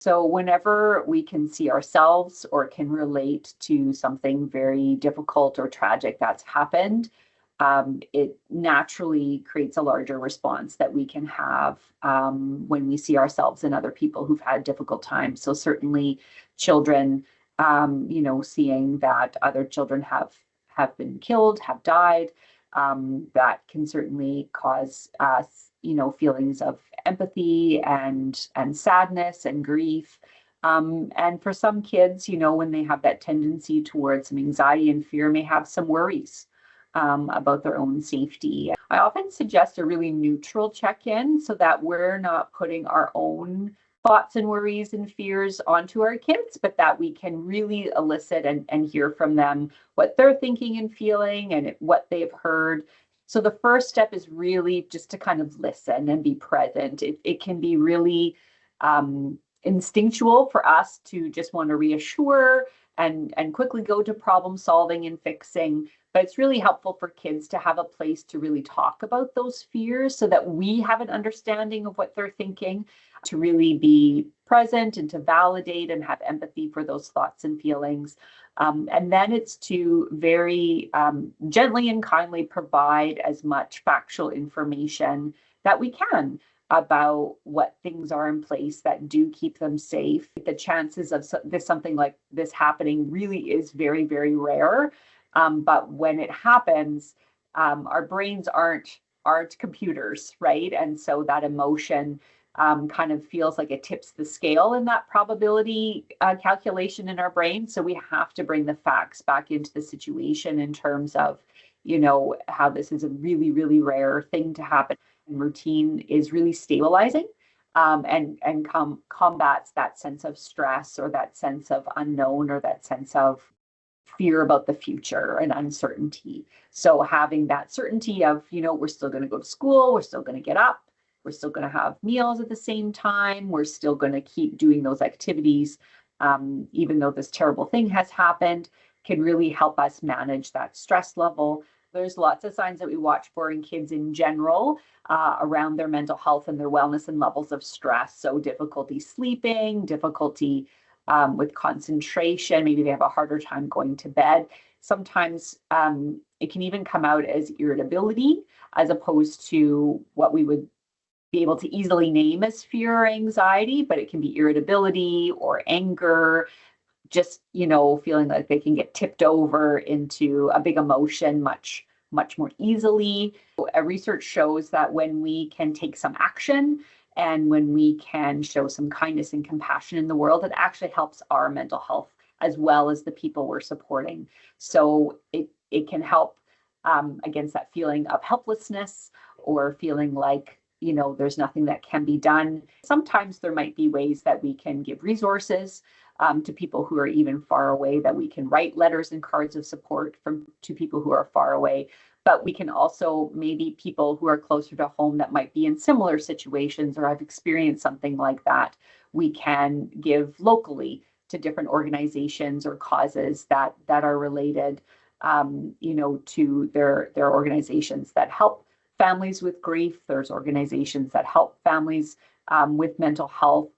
So whenever we can see ourselves or can relate to something very difficult or tragic that's happened, it naturally creates a larger response that we can have when we see ourselves and other people who've had difficult times. So certainly children, seeing that other children have been killed, have died, that can certainly cause us, feelings of empathy and sadness and grief. And for some kids, when they have that tendency towards some anxiety and fear, may have some worries about their own safety. I often suggest a really neutral check-in so that we're not putting our own thoughts and worries and fears onto our kids, but that we can really elicit and hear from them what they're thinking and feeling and what they've heard. So the first step is really just to kind of listen and be present. It can be really instinctual for us to just want to reassure and quickly go to problem solving and fixing. But it's really helpful for kids to have a place to really talk about those fears so that we have an understanding of what they're thinking, to really be present and to validate and have empathy for those thoughts and feelings. And then it's to very gently and kindly provide as much factual information that we can about what things are in place that do keep them safe. The chances of something like this happening really is very, very rare. But when it happens, our brains aren't computers, right? And so that emotion kind of feels like it tips the scale in that probability calculation in our brain. So we have to bring the facts back into the situation in terms of, how this is a really, really rare thing to happen. And routine is really stabilizing and combats that sense of stress or that sense of unknown or that sense of fear about the future and uncertainty. So having that certainty of, we're still going to go to school, we're still going to get up, we're still going to have meals at the same time, we're still going to keep doing those activities, even though this terrible thing has happened, can really help us manage that stress level. There's lots of signs that we watch for in kids in general around their mental health and their wellness and levels of stress. So difficulty sleeping, difficulty with concentration, maybe they have a harder time going to bed. Sometimes it can even come out as irritability as opposed to what we would be able to easily name as fear or anxiety, but it can be irritability or anger, just, feeling like they can get tipped over into a big emotion much more easily. Research shows that when we can take some action and when we can show some kindness and compassion in the world, it actually helps our mental health as well as the people we're supporting. So it can help against that feeling of helplessness or feeling like, there's nothing that can be done. Sometimes there might be ways that we can give resources to people who are even far away, that we can write letters and cards of support to people who are far away. But we can also, maybe people who are closer to home that might be in similar situations or have experienced something like that, we can give locally to different organizations or causes that are related, to their organizations that help families with grief. There's organizations that help families with mental health.